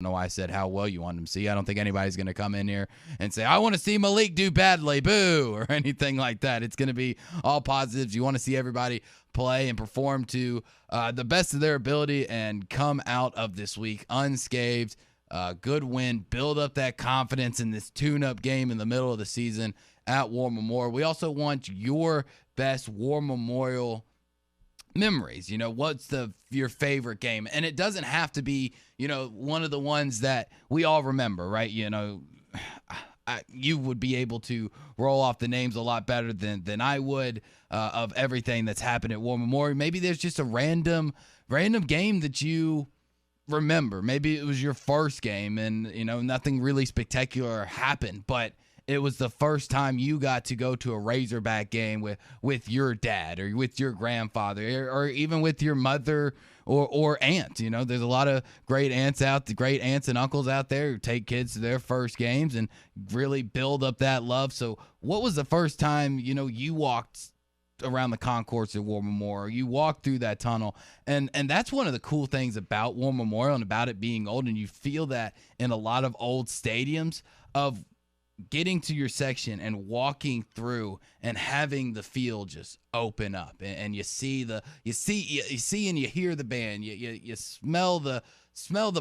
know why I said how well you want them to see. I don't think anybody's going to come in here and say, I want to see Malik do badly, boo, or anything like that. It's going to be all positives. You want to see everybody play and perform to the best of their ability and come out of this week unscathed. Good win, build up that confidence in this tune-up game in the middle of the season at War Memorial. We also want your best War Memorial memories. What's your favorite game? And it doesn't have to be, one of the ones that we all remember, right? You would be able to roll off the names a lot better than I would of everything that's happened at War Memorial. Maybe there's just a random game that you remember. Maybe it was your first game and, nothing really spectacular happened, but it was the first time you got to go to a Razorback game with your dad or with your grandfather or even with your mother or aunt. There's a lot of great aunts and uncles out there who take kids to their first games and really build up that love. So what was the first time, you walked around the concourse at War Memorial, you walked through that tunnel, and that's one of the cool things about War Memorial and about it being old, and you feel that in a lot of old stadiums of getting to your section and walking through and having the field just open up and you see and you hear the band, you smell the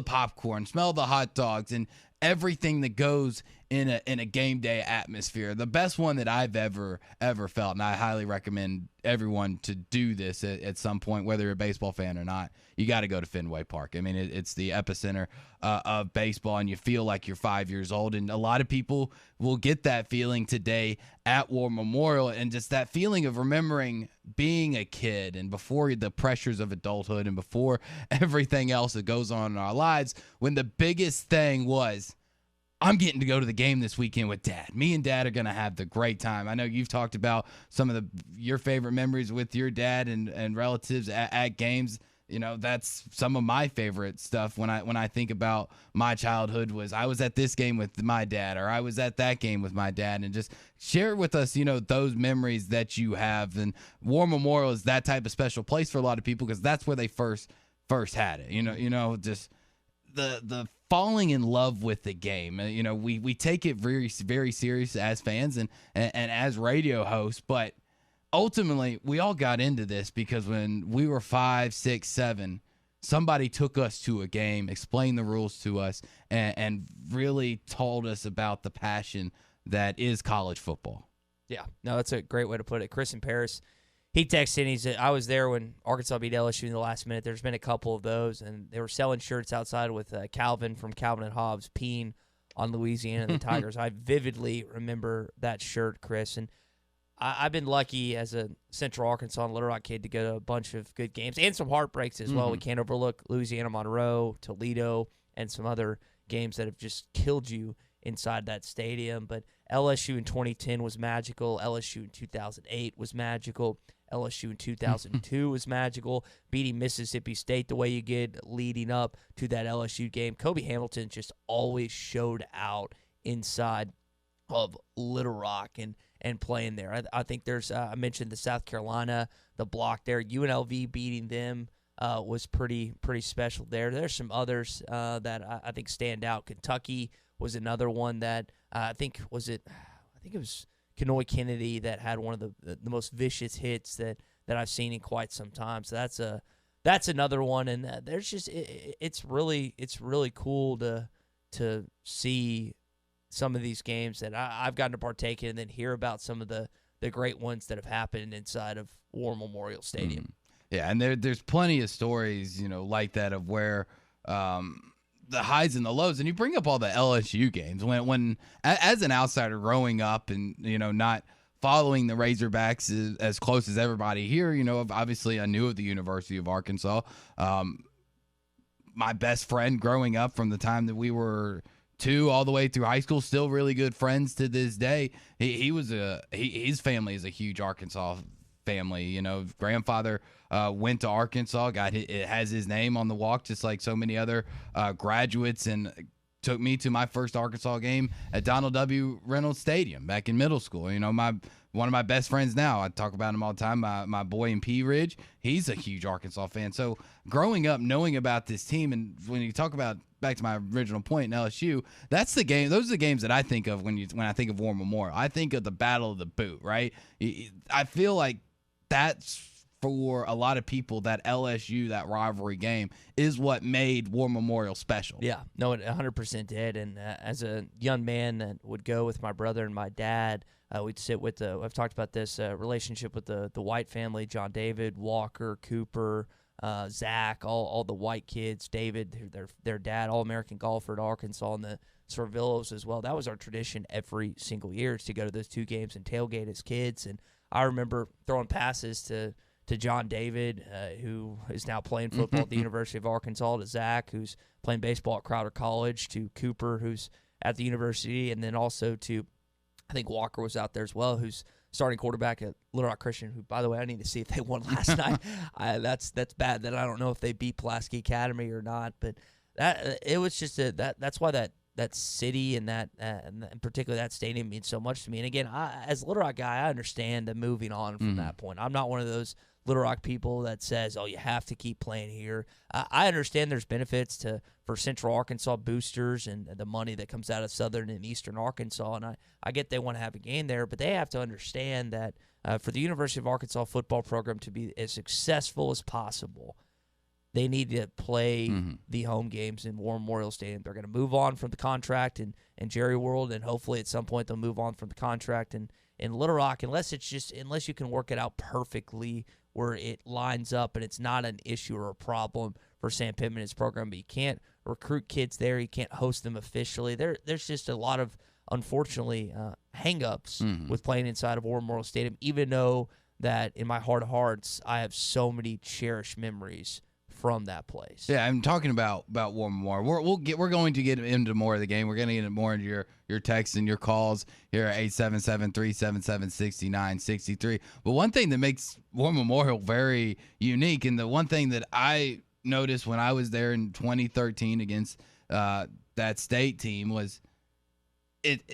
popcorn, smell the hot dogs and everything that goes in a game day atmosphere. The best one that I've ever felt, and I highly recommend everyone to do this at some point, whether you're a baseball fan or not. You got to go to Fenway Park. I mean, it's the epicenter of baseball, and you feel like you're 5 years old. And a lot of people will get that feeling today at War Memorial, and just that feeling of remembering being a kid and before the pressures of adulthood and before everything else that goes on in our lives, when the biggest thing was, I'm getting to go to the game this weekend with Dad. Me and Dad are going to have the great time. I know you've talked about some of your favorite memories with your dad and relatives at games. That's some of my favorite stuff when I think about my childhood was I was at this game with my dad or I was at that game with my dad, and just share with us, those memories that you have. And War Memorial is that type of special place for a lot of people because that's where they first had it. Just the falling in love with the game. We take it very, very serious as fans and as radio hosts, but ultimately we all got into this because when we were 5, 6, 7, somebody took us to a game, explained the rules to us, and really told us about the passion that is college football. Yeah, no, that's a great way to put it. Chris in Paris, he texted in. He said, I was there when Arkansas beat LSU in the last minute. There's been a couple of those, and they were selling shirts outside with Calvin from Calvin and Hobbes peeing on Louisiana and the Tigers. I vividly remember that shirt, Chris. And I've been lucky as a Central Arkansas and Little Rock kid to go to a bunch of good games and some heartbreaks as well. Mm-hmm. We can't overlook Louisiana Monroe, Toledo, and some other games that have just killed you inside that stadium. But LSU in 2010 was magical. LSU in 2008 was magical. LSU in 2002 was magical. Beating Mississippi State the way you did leading up to that LSU game. Kobe Hamilton just always showed out inside of Little Rock and playing there. I think there's, I mentioned the South Carolina, the block there. UNLV beating them was pretty special there. There's some others that I think stand out. Kentucky was another one that I think it was Kenoy Kennedy that had one of the most vicious hits that I've seen in quite some time. So that's another one, and there's just it's really cool to see some of these games that I've gotten to partake in, and then hear about some of the great ones that have happened inside of War Memorial Stadium. Mm-hmm. Yeah, and there's plenty of stories like that of where the highs and the lows, and you bring up all the LSU games when as an outsider growing up and not following the Razorbacks as close as everybody here, obviously I knew of the University of Arkansas. My best friend growing up from the time that we were 2 all the way through high school, still really good friends to this day. His family is a huge Arkansas family. Grandfather went to Arkansas, it has his name on the walk, just like so many other graduates, and took me to my first Arkansas game at Donald W. Reynolds Stadium back in middle school. One one of my best friends now. I talk about him all the time. My boy in Pea Ridge, he's a huge Arkansas fan. So growing up, knowing about this team, and when you talk about back to my original point in LSU, that's the game. Those are the games that I think of when I think of War Memorial. I think of the Battle of the Boot, right? I feel like that's, for a lot of people, that LSU, that rivalry game, is what made War Memorial special. Yeah, no, it 100% did. And as a young man that would go with my brother and my dad, we'd sit with I've talked about this relationship with the White family, John David, Walker, Cooper, Zach, all the White kids, David, their dad, All-American golfer at Arkansas, and the Sorvillos as well. That was our tradition every single year, is to go to those two games and tailgate as kids. And I remember throwing passes to John David, who is now playing football at the University of Arkansas, to Zach, who's playing baseball at Crowder College, to Cooper, who's at the university, and then also to, I think Walker was out there as well, who's starting quarterback at Little Rock Christian, who, by the way, I need to see if they won last night. That's bad that I don't know if they beat Pulaski Academy or not, but it was just that's why that city and and particularly that stadium means so much to me. And again, as a Little Rock guy, I understand the moving on from that point. I'm not one of those Little Rock people that says, "Oh, you have to keep playing here." I understand there's benefits for Central Arkansas boosters and the money that comes out of Southern and Eastern Arkansas, and I get they want to have a game there, but they have to understand that for the University of Arkansas football program to be as successful as possible, they need to play the home games in War Memorial Stadium. They're going to move on from the contract in Jerry World, and hopefully at some point they'll move on from the contract in Little Rock, unless you can work it out perfectly where it lines up and it's not an issue or a problem for Sam Pittman and his program. But you can't recruit kids there. You can't host them officially. There's just a lot of, unfortunately, hang-ups with playing inside of War Memorial Stadium, even though that in my heart of hearts I have so many cherished memories from that place. Yeah, I'm talking about War Memorial. We're going to get into more of the game. We're going to get more into your texts and your calls here at 877-377-6963. But one thing that makes War Memorial very unique, and the one thing that I noticed when I was there in 2013 against that state team, was it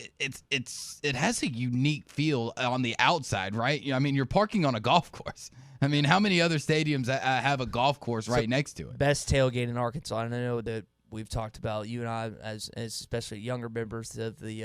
has a unique feel on the outside, right? I mean, you're parking on a golf course. I mean, how many other stadiums have a golf course right next to it? Best tailgate in Arkansas, and I know that we've talked about, you and I, as especially younger members of the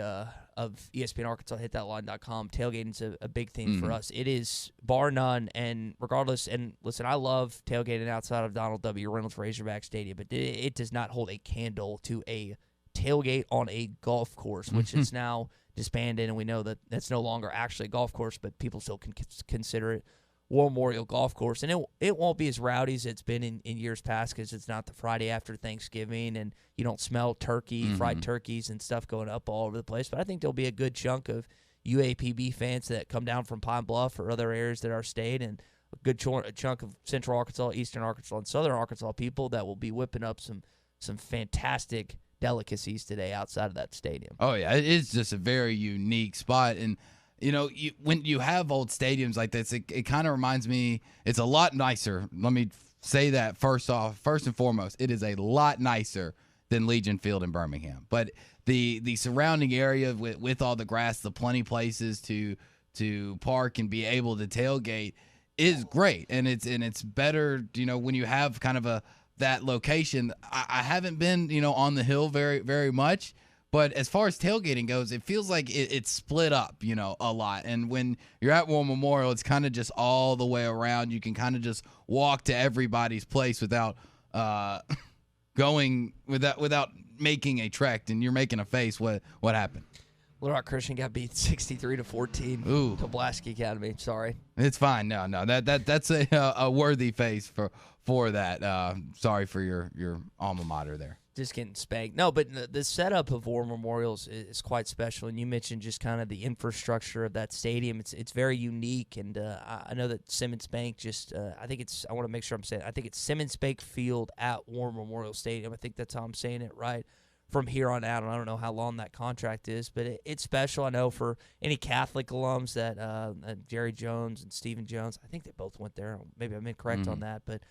of ESPN Arkansas, hitthatline.com. Tailgating's a big theme for us. It is bar none, and regardless. And listen, I love tailgating outside of Donald W. Reynolds Razorback Stadium, but it does not hold a candle to a tailgate on a golf course, which is now disbanded, and we know that that's no longer actually a golf course, but people still can consider it War Memorial Golf Course. And it won't be as rowdy as it's been in years past, because it's not the Friday after Thanksgiving and you don't smell fried turkeys and stuff going up all over the place. But I think there'll be a good chunk of UAPB fans that come down from Pine Bluff or other areas that are state, and a good chunk of Central Arkansas, Eastern Arkansas, and Southern Arkansas people that will be whipping up some fantastic delicacies today outside of that stadium. Oh, yeah. It is just a very unique spot. And you know, when you have old stadiums like this, it kind of reminds me, it's a lot nicer. Let me say that first and foremost. It is a lot nicer than Legion Field in Birmingham. But the surrounding area with all the grass, the plenty places to park and be able to tailgate is great. And it's better, you know, when you have kind of that location. I haven't been, you know, on the hill very, very much. But as far as tailgating goes, it feels like it's split up, you know, a lot. And when you're at War Memorial, it's kind of just all the way around. You can kind of just walk to everybody's place without without making a trek. And you're making a face. What happened? Little Rock Christian got beat 63-14. Ooh. To Pulaski Academy. Sorry. It's fine. No. That's a worthy face for that. Sorry for your alma mater there. Just getting spanked. No, but the setup of War Memorials is quite special, and you mentioned just kind of the infrastructure of that stadium. It's very unique, and I know that Simmons Bank I want to make sure I'm saying, I think it's Simmons Bank Field at War Memorial Stadium. I think that's how I'm saying it right. From here on out, and I don't know how long that contract is, but it's special. I know for any Catholic alums that Jerry Jones and Stephen Jones, I think they both went there. Maybe I'm incorrect on that, but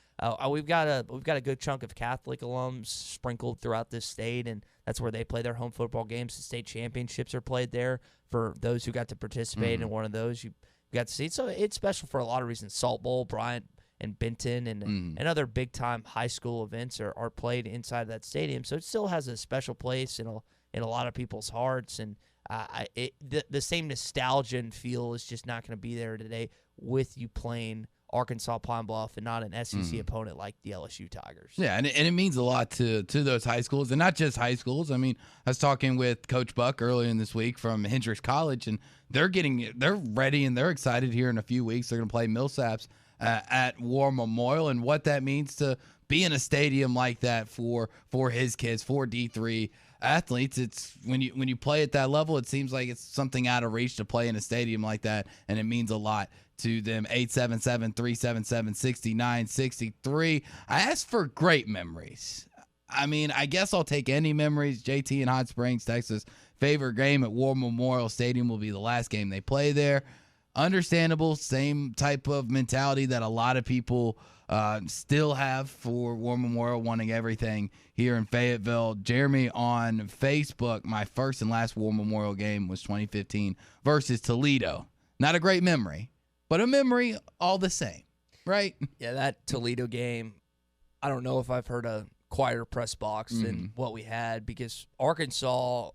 we've got a good chunk of Catholic alums sprinkled throughout this state, and that's where they play their home football games. The state championships are played there for those who got to participate in one of those. You got to see. So it's special for a lot of reasons. Salt Bowl, Bryant and Benton and other big-time high school events are played inside that stadium. So it still has a special place in a lot of people's hearts. And the same nostalgia and feel is just not going to be there today with you playing Arkansas Pine Bluff and not an SEC opponent like the LSU Tigers. Yeah, and it means a lot to those high schools, and not just high schools. I mean, I was talking with Coach Buck earlier in this week from Hendrix College, and they're ready and they're excited here in a few weeks. They're going to play Millsaps at War Memorial, and what that means to be in a stadium like that for his kids, for D3 athletes. It's when you play at that level, it seems like it's something out of reach to play in a stadium like that, and it means a lot to them. 877-377-6963. I asked for great memories. I mean, I guess I'll take any memories. JT in Hot Springs, Texas. Favorite game at War Memorial Stadium will be the last game they play there. Understandable, same type of mentality that a lot of people still have for War Memorial, wanting everything here in Fayetteville. Jeremy on Facebook, my first and last War Memorial game was 2015 versus Toledo. Not a great memory, but a memory all the same, right? Yeah, that Toledo game, I don't know if I've heard a quieter press box than what we had, because Arkansas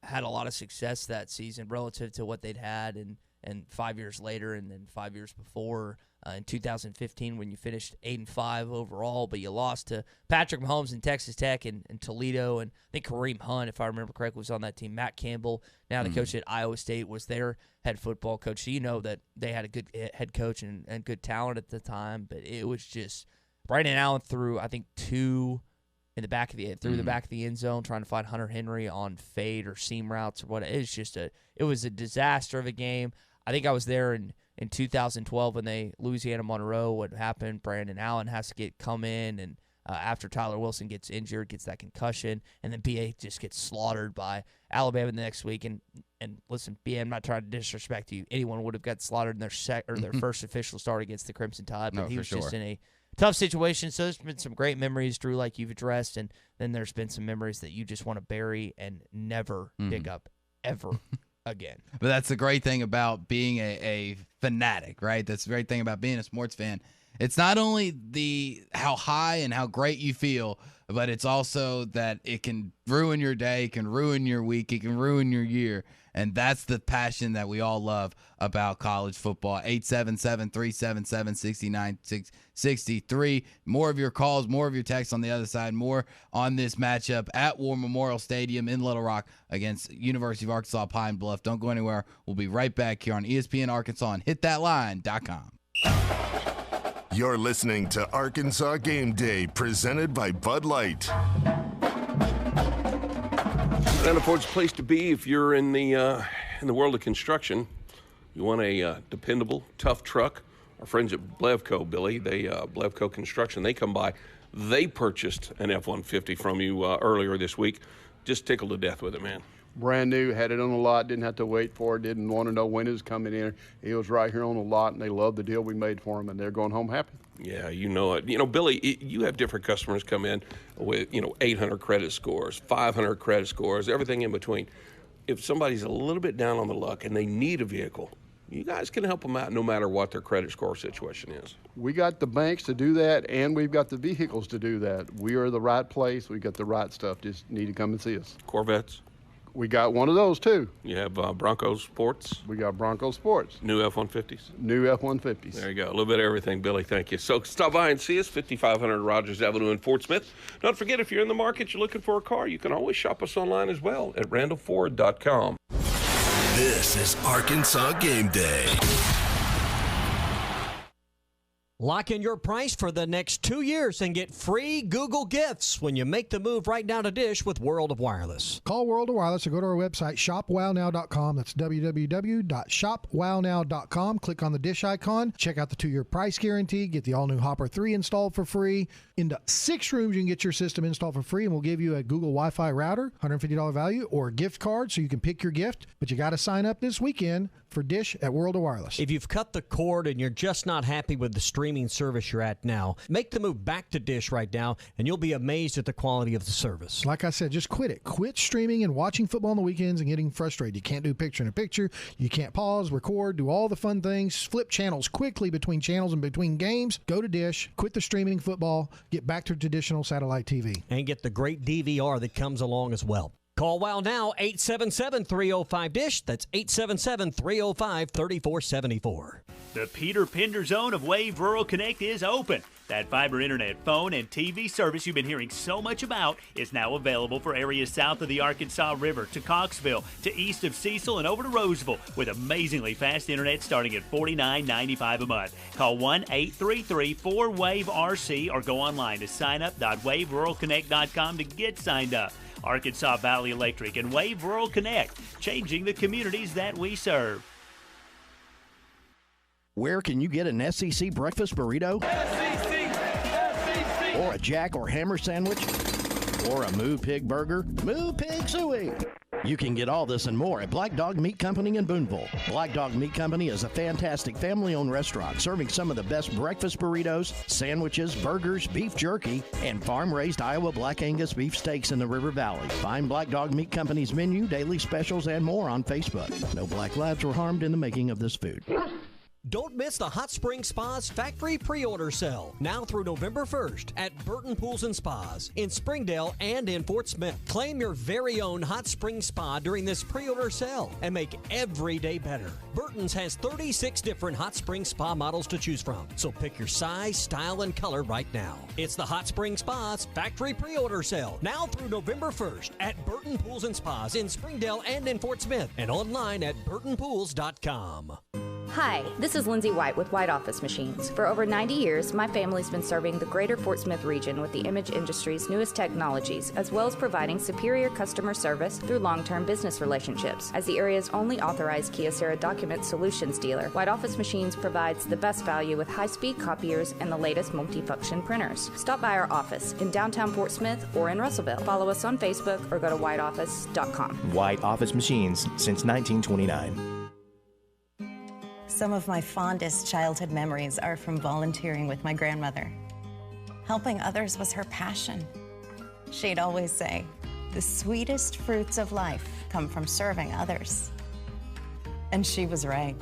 had a lot of success that season relative to what they'd had and 5 years later and then 5 years before. In 2015 when you finished 8-5 overall, but you lost to Patrick Mahomes and Texas Tech and Toledo, and I think Kareem Hunt, if I remember correctly, was on that team. Matt Campbell, now the coach at Iowa State, was their head football coach. So you know that they had a good head coach and good talent at the time, but it was just Brandon Allen threw, I think, two in the back of the the back of the end zone, trying to find Hunter Henry on fade or seam routes or what. It was a disaster of a game. I think I was there in 2012 when Louisiana Monroe, what happened, Brandon Allen has to come in, and after Tyler Wilson gets injured, gets that concussion, and then BA just gets slaughtered by Alabama the next week. And listen, BA, I'm not trying to disrespect you. Anyone would have got slaughtered in their first official start against the Crimson Tide, but he was just in a tough situation. So there's been some great memories, Drew, like you've addressed, and then there's been some memories that you just want to bury and never dig up ever again. But that's the great thing about being a fanatic, right? That's the great thing about being a sports fan. It's not only how high and how great you feel, but it's also that it can ruin your day, it can ruin your week, it can ruin your year. And that's the passion that we all love about college football. 877-377-6963. More of your calls, more of your texts on the other side, more on this matchup at War Memorial Stadium in Little Rock against University of Arkansas Pine Bluff. Don't go anywhere. We'll be right back here on ESPN Arkansas and hitthatline.com. You're listening to Arkansas Game Day, presented by Bud Light. Ford's a place to be if you're in the world of construction. You want a dependable, tough truck. Our friends at Blevco, Billy, Blevco Construction, they come by. They purchased an F-150 from you earlier this week. Just tickled to death with it, man. Brand new, had it on the lot, didn't have to wait for it, didn't want to know when it was coming in. It was right here on the lot, and they loved the deal we made for them, and they're going home happy. Yeah, you know it. You know, Billy, you have different customers come in with, 800 credit scores, 500 credit scores, everything in between. If somebody's a little bit down on the luck and they need a vehicle, you guys can help them out no matter what their credit score situation is. We got the banks to do that, and we've got the vehicles to do that. We are the right place. We got the right stuff. Just need to come and see us. Corvettes? We got one of those, too. You have Bronco Sports? We got Bronco Sports. New F-150s? New F-150s. There you go. A little bit of everything, Billy. Thank you. So stop by and see us, 5500 Rogers Avenue in Fort Smith. Don't forget, if you're in the market, you're looking for a car, you can always shop us online as well at randallford.com. This is Arkansas Game Day. Lock in your price for the next 2 years and get free Google gifts when you make the move right now to Dish with World of Wireless. Call World of Wireless or go to our website, shopwownow.com. That's www.shopwownow.com. Click on the Dish icon. Check out the 2-year price guarantee. Get the all-new Hopper 3 installed for free. Into 6 rooms, you can get your system installed for free, and we'll give you a Google Wi-Fi router, $150 value, or a gift card so you can pick your gift. But you got to sign up this weekend for Dish at World of Wireless. If you've cut the cord and you're just not happy with the stream streaming service you're at now. Make the move back to Dish right now, and you'll be amazed at the quality of the service. Like I said, just quit it. Quit streaming and watching football on the weekends and getting frustrated. You can't do picture-in-a-picture. You can't pause, record, do all the fun things, flip channels quickly between channels and between games. Go to Dish, quit the streaming football, get back to traditional satellite TV. And get the great DVR that comes along as well. Call WOW now, 877-305-DISH. That's 877-305-3474. The Peter Pender Zone of Wave Rural Connect is open. That fiber internet, phone, and TV service you've been hearing so much about is now available for areas south of the Arkansas River to Coxville, to east of Cecil, and over to Roseville, with amazingly fast internet starting at $49.95 a month. Call 1-833-4WAVE-RC or go online to signup.waveruralconnect.com to get signed up. Arkansas Valley Electric and Wave Rural Connect, changing the communities that we serve. Where can you get an SEC breakfast burrito? SEC! Or a Jack or Hammer sandwich? Or a Moo Pig burger? Moo Pig Suey! You can get all this and more at Black Dog Meat Company in Booneville. Black Dog Meat Company is a fantastic family-owned restaurant serving some of the best breakfast burritos, sandwiches, burgers, beef jerky, and farm-raised Iowa Black Angus beef steaks in the River Valley. Find Black Dog Meat Company's menu, daily specials, and more on Facebook. No black labs were harmed in the making of this food. Don't miss the Hot Spring Spas Factory Pre-Order Sale, now through November 1st at Burton Pools and Spas in Springdale and in Fort Smith. Claim your very own Hot Spring Spa during this pre-order sale and make every day better. Burton's has 36 different Hot Spring Spa models to choose from, so pick your size, style, and color right now. It's the Hot Spring Spas Factory Pre-Order Sale, now through November 1st at Burton Pools and Spas in Springdale and in Fort Smith, and online at burtonpools.com. Hi, this is Lindsay White with White Office Machines. For over 90 years, my family's been serving the greater Fort Smith region with the image industry's newest technologies, as well as providing superior customer service through long-term business relationships. As the area's only authorized Kyocera document solutions dealer, White Office Machines provides the best value with high-speed copiers and the latest multifunction printers. Stop by our office in downtown Fort Smith or in Russellville. Follow us on Facebook or go to whiteoffice.com. White Office Machines since 1929. Some of my fondest childhood memories are from volunteering with my grandmother. Helping others was her passion. She'd always say, "The sweetest fruits of life come from serving others." And she was right.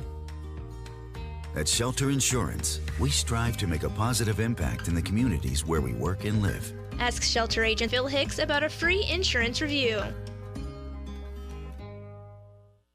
At Shelter Insurance, we strive to make a positive impact in the communities where we work and live. Ask Shelter Agent Phil Hicks about a free insurance review.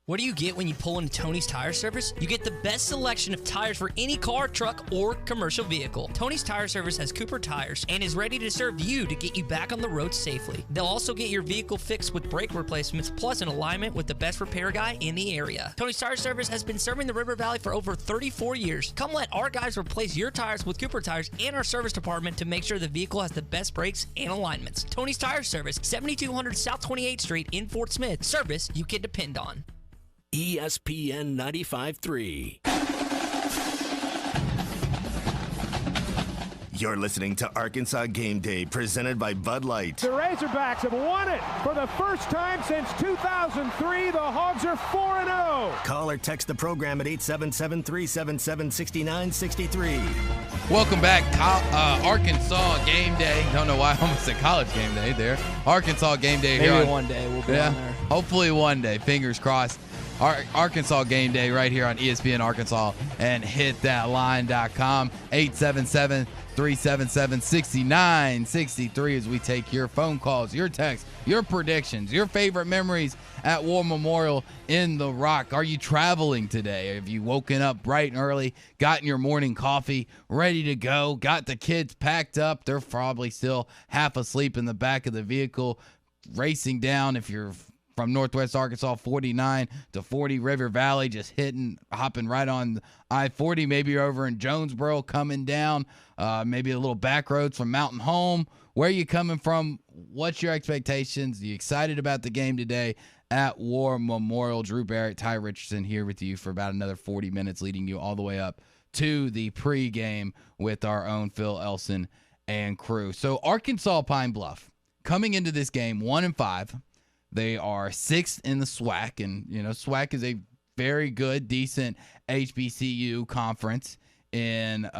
What do you get when you pull into Tony's Tire Service? You get the best selection of tires for any car, truck, or commercial vehicle. Tony's Tire Service has Cooper tires and is ready to serve you to get you back on the road safely. They'll also get your vehicle fixed with brake replacements plus an alignment with the best repair guy in the area. Tony's Tire Service has been serving the River Valley for over 34 years. Come let our guys replace your tires with Cooper tires and our service department to make sure the vehicle has the best brakes and alignments. Tony's Tire Service, 7200 South 28th Street in Fort Smith. Service you can depend on. ESPN 95.3. You're listening to Arkansas Game Day, presented by Bud Light. The Razorbacks have won it for the first time since 2003. The Hogs are 4-0. Call or text the program at 877-377-6963. Welcome back, Arkansas Game Day. Don't know why I almost said College Game Day there. Arkansas Game Day. Maybe one day we'll be on there. Hopefully one day. Fingers crossed. Arkansas Game Day right here on ESPN Arkansas and hitthatline.com. 877-377-6963 as we take your phone calls, your texts, your predictions, your favorite memories at War Memorial in the Rock. Are you traveling today? Have you woken up bright and early, gotten your morning coffee, ready to go, got the kids packed up? They're probably still half asleep in the back of the vehicle, racing down if you're from Northwest Arkansas, 49 to 40 River Valley, just hopping right on I-40. Maybe you're over in Jonesboro coming down, maybe a little back roads from Mountain Home. Where are you coming from? What's your expectations? Are you excited about the game today at War Memorial? Drew Barrett, Ty Richardson here with you for about another 40 minutes, leading you all the way up to the pregame with our own Phil Elson and crew. So Arkansas Pine Bluff coming into this game 1-5. They are 6th in the SWAC, and SWAC is a very good, decent HBCU conference in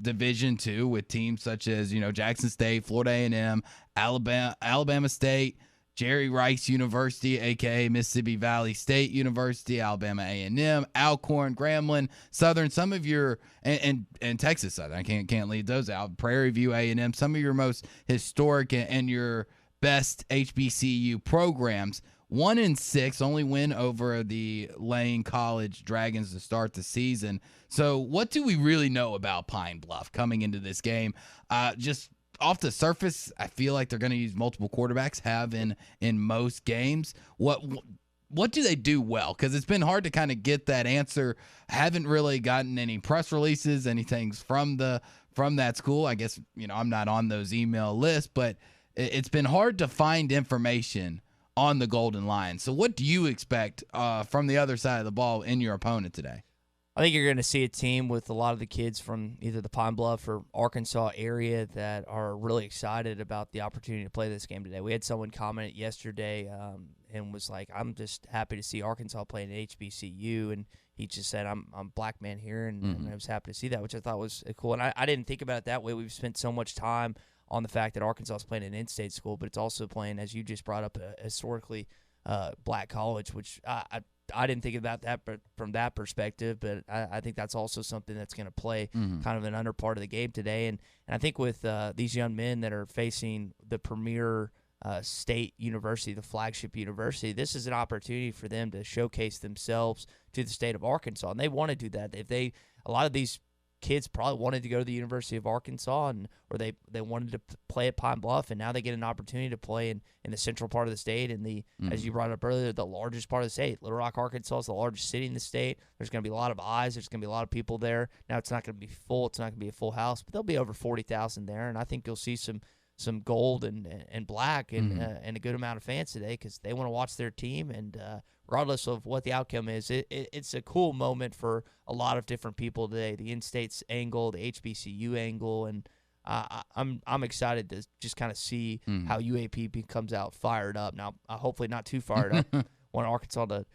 Division II with teams such as, Jackson State, Florida A&M, Alabama State, Jerry Rice University, a.k.a. Mississippi Valley State University, Alabama A&M, Alcorn, Grambling, Southern, some of your and Texas Southern. I can't leave those out. Prairie View A&M, some of your most historic and your best HBCU programs. 1-6, only win over the Lane College Dragons to start the season. So what do we really know about Pine Bluff coming into this game? Just off the surface, I feel like they're going to use multiple quarterbacks, have in most games. What do they do well? Because it's been hard to kind of get that answer. Haven't really gotten any press releases, anything from that school. I guess, I'm not on those email lists, but it's been hard to find information on the Golden Lions. So what do you expect from the other side of the ball in your opponent today? I think you're going to see a team with a lot of the kids from either the Pine Bluff or Arkansas area that are really excited about the opportunity to play this game today. We had someone comment yesterday and was like, I'm just happy to see Arkansas playing at HBCU, and he just said, I'm a black man here, and I was happy to see that, which I thought was cool. And I didn't think about it that way. We've spent so much time on the fact that Arkansas is playing an in-state school, but it's also playing, as you just brought up, a historically black college, which I didn't think about that but from that perspective, but I think that's also something that's going to play kind of an under part of the game today. And I think with these young men that are facing the premier state university, the flagship university, this is an opportunity for them to showcase themselves to the state of Arkansas, and they want to do that. A lot of these kids probably wanted to go to the University of Arkansas, or they wanted to play at Pine Bluff, and now they get an opportunity to play in the central part of the state, and as you brought up earlier, the largest part of the state. Little Rock, Arkansas is the largest city in the state. There's going to be a lot of eyes. There's going to be a lot of people there. Now, it's not going to be full. It's not going to be a full house, but there'll be over 40,000 there, and I think you'll see some gold and black and a good amount of fans today because they want to watch their team, and regardless of what the outcome is, it's a cool moment for a lot of different people today. The in-states angle, the HBCU angle, and I'm excited to just kind of see how UAP comes out fired up. Now, hopefully not too fired up. Want Arkansas to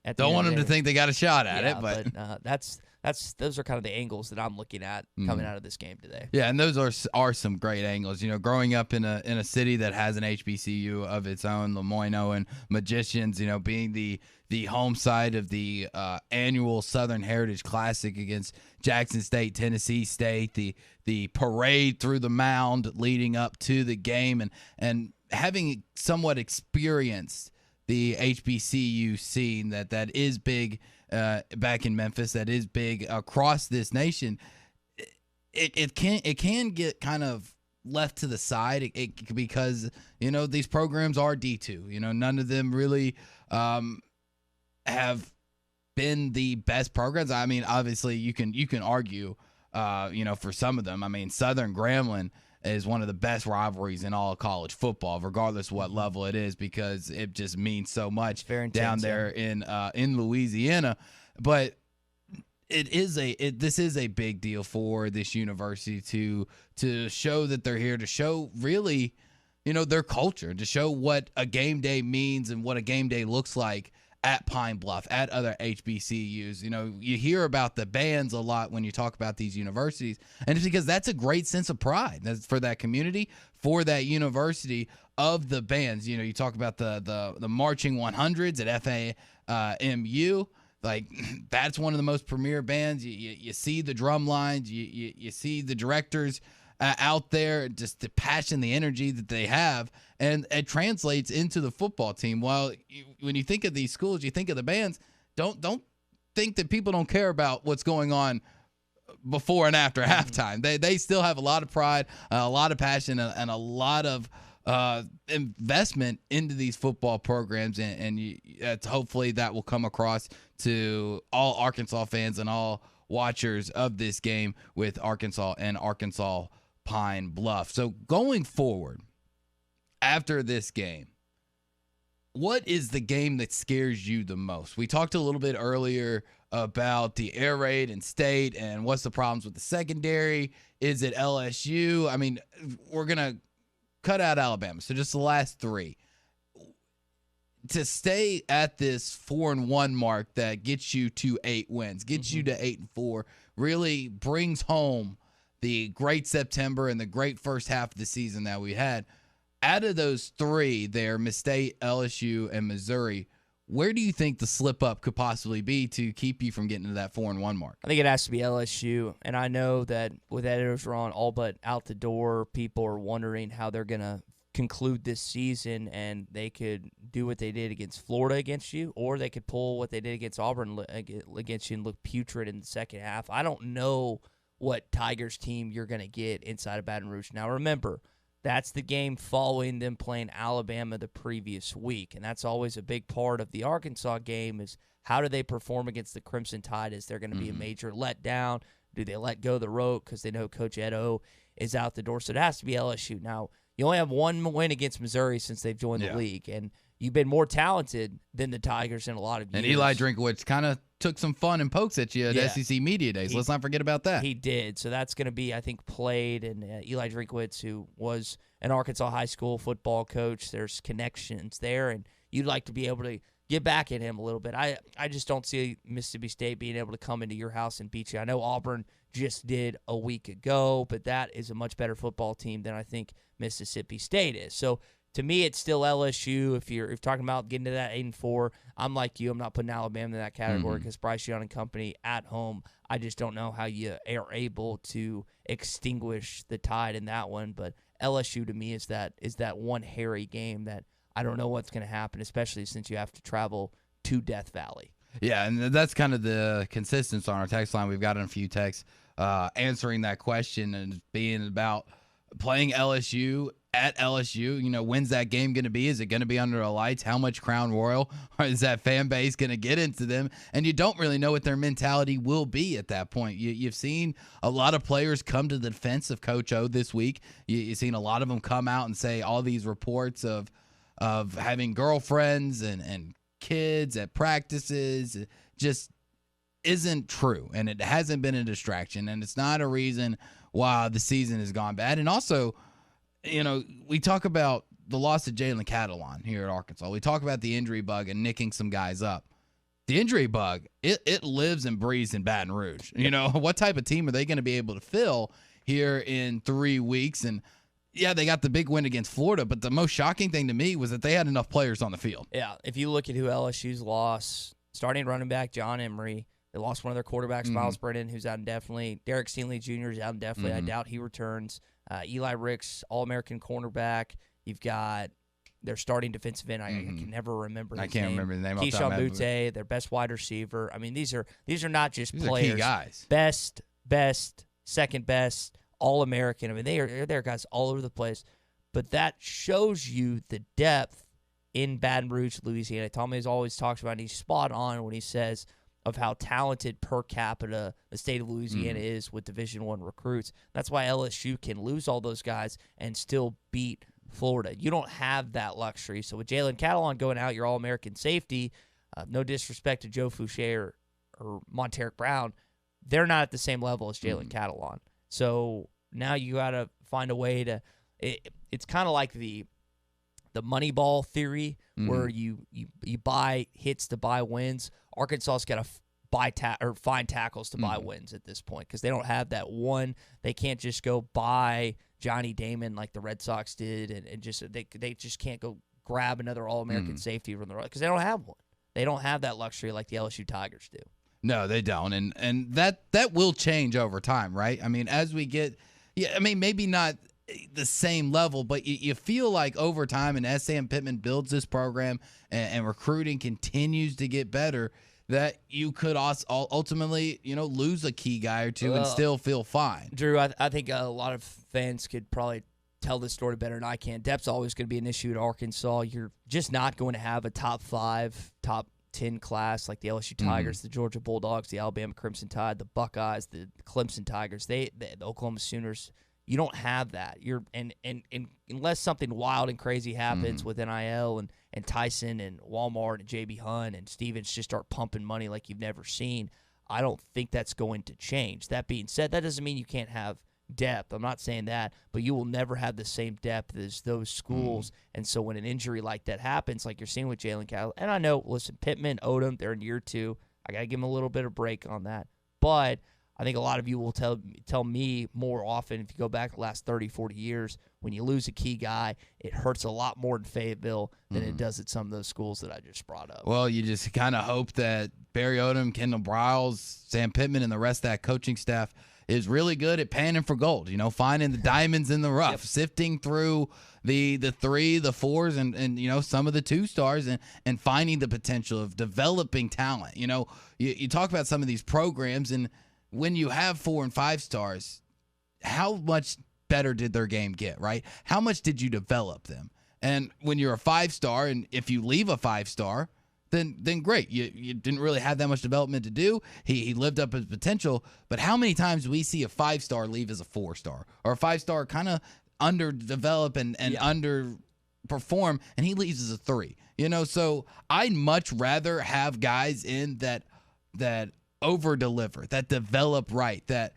at the don't want them to day. think they got a shot at it, but those are kind of the angles that I'm looking at coming out of this game today. Yeah, and those are some great angles. Growing up in a city that has an HBCU of its own, Lemoyne and Magicians, being the home side of the annual Southern Heritage Classic against Jackson State, Tennessee State, the parade through the mound leading up to the game, and having somewhat experienced the HBCU scene that is big back in Memphis, that is big across this nation. It can get kind of left to the side because these programs are D2. None of them really have been the best programs. I mean, obviously you can argue for some of them. I mean, Southern Grambling is one of the best rivalries in all of college football, regardless of what level it is, because it just means so much down there in Louisiana. But this is a big deal for this university to show that they're here, to show really, their culture, to show what a game day means and what a game day looks like at Pine Bluff, at other HBCUs. You hear about the bands a lot when you talk about these universities, and it's because that's a great sense of pride for that community, for that university, of the bands. You talk about the marching 100s at FAMU. Like, that's one of the most premier bands. You see the drum lines, you see the directors out there, just the passion, the energy that they have, and it translates into the football team. While when you think of these schools, you think of the bands. Don't think that people don't care about what's going on before and after halftime. They still have a lot of pride, a lot of passion, and a lot of investment into these football programs, and hopefully that will come across to all Arkansas fans and all watchers of this game with Arkansas and Arkansas Pine Bluff. So going forward, after this game, what is the game that scares you the most? We talked a little bit earlier about the air raid in state and what's the problems with the secondary. Is it LSU? I mean, we're going to cut out Alabama, so just the last three. to stay at this 4-1 mark that gets you to 8 wins, gets you to 8-4, really brings home the great September and the great first half of the season that we had. Out of those 3 there, Miss State, LSU, and Missouri, where do you think the slip-up could possibly be to keep you from getting to that 4-1 mark? I think it has to be LSU, and I know that with Ed Orgeron all but out the door, people are wondering how they're going to conclude this season, and they could do what they did against Florida against you, or they could pull what they did against Auburn against you and look putrid in the second half. I don't know what Tigers team you're going to get inside of Baton Rouge. Now, remember, that's the game following them playing Alabama the previous week, and that's always a big part of the Arkansas game is how do they perform against the Crimson Tide? Is there going to be a major letdown? Do they let go the rope because they know Coach Edo is out the door? So it has to be LSU. Now, you only have 1 win against Missouri since they've joined the league, and you've been more talented than the Tigers in a lot of years. And Eli Drinkowitz kind of took some fun and pokes at you at SEC Media Days. Let's not forget about that. He did. So that's going to be, I think, played. And Eli Drinkowitz, who was an Arkansas high school football coach, there's connections there, and you'd like to be able to get back at him a little bit. I just don't see Mississippi State being able to come into your house and beat you. I know Auburn just did a week ago, but that is a much better football team than I think Mississippi State is. So to me, it's still LSU. If you're talking about getting to that 8-4, I'm like you. I'm not putting Alabama in that category because Bryce Young and company at home, I just don't know how you are able to extinguish the Tide in that one. But LSU to me is that one hairy game that I don't know what's going to happen, especially since you have to travel to Death Valley. Yeah, and that's kind of the consistency on our text line. We've gotten a few texts answering that question and being about playing LSU at LSU. You know, when's that game going to be? Is it going to be under the lights? How much Crown Royal or is that fan base going to get into them? And you don't really know what their mentality will be at that point. You've seen a lot of players come to the defense of Coach O this week. You've seen a lot of them come out and say all these reports of having girlfriends and kids at practices just isn't true, and it hasn't been a distraction, and it's not a reason why the season has gone bad. And also, you know, we talk about the loss of Jalen Catalon here at Arkansas. We talk about the injury bug and nicking some guys up. The injury bug, it lives and breathes in Baton Rouge. You know, what type of team are they going to be able to fill here in 3 weeks? And yeah, they got the big win against Florida, but the most shocking thing to me was that they had enough players on the field. Yeah, if you look at who LSU's lost, starting running back John Emery, they lost one of their quarterbacks, Miles Brennan, who's out indefinitely. Derek Stingley Jr. is out indefinitely. I doubt he returns. Eli Ricks, All-American cornerback. You've got their starting defensive end. I can never remember his name. I can't remember the name. Keyshawn Butte, their best wide receiver. I mean, these are not just these players. Are key guys. Best, second best, All-American. I mean, they're guys all over the place. But that shows you the depth in Baton Rouge, Louisiana. Tommy always talks about, and he's spot on when he says of how talented per capita the state of Louisiana is with Division I recruits. That's why LSU can lose all those guys and still beat Florida. You don't have that luxury. So with Jalen Catalon going out, your All-American safety, no disrespect to Joe Fouché or Monteric Brown, they're not at the same level as Jalen Catalon. So now you got to find a way to it's kind of like the Moneyball theory where you buy hits to buy wins. Arkansas's got to find tackles to buy wins at this point because they don't have that one. They can't just go buy Johnny Damon like the Red Sox did and just they just can't go grab another All-American safety from the right because they don't have one. They don't have that luxury like the LSU Tigers do. No, they don't, and that will change over time, right? I mean, as we get, maybe not the same level, but you feel like over time, and Sam Pittman builds this program and recruiting continues to get better, that you could also ultimately, lose a key guy or two and still feel fine. Drew, I think a lot of fans could probably tell this story better than I can. Depth's always going to be an issue at Arkansas. You're just not going to have a top 5, top 10 class like the LSU Tigers, the Georgia Bulldogs, the Alabama Crimson Tide, the Buckeyes, the Clemson Tigers, the Oklahoma Sooners. You don't have that. And unless something wild and crazy happens with NIL and Tyson and Walmart and JB Hunt and Stevens just start pumping money like you've never seen, I don't think that's going to change. That being said, that doesn't mean you can't have depth. I'm not saying that, but you will never have the same depth as those schools. And so when an injury like that happens, like you're seeing with Jalen Cal, and I know, listen, Pittman, Odom, they're in year 2. I got to give them a little bit of break on that. But I think a lot of you will tell me more often, if you go back the last 30, 40 years, when you lose a key guy, it hurts a lot more in Fayetteville than it does at some of those schools that I just brought up. Well, you just kind of hope that Barry Odom, Kendall Briles, Sam Pittman, and the rest of that coaching staff is really good at panning for gold, finding the diamonds in the rough, sifting through the 3, the 4s, and some of the 2 stars and finding the potential of developing talent. You talk about some of these programs, and when you have 4 and 5 stars, how much better did their game get, right? How much did you develop them? And when you're a 5-star, and if you leave a 5-star, then great. You didn't really have that much development to do. He lived up his potential. But how many times do we see a 5-star leave as a 4-star, or a 5-star kind of underdevelop and underperform, and he leaves as a 3? So I'd much rather have guys in that over deliver, that develop right, that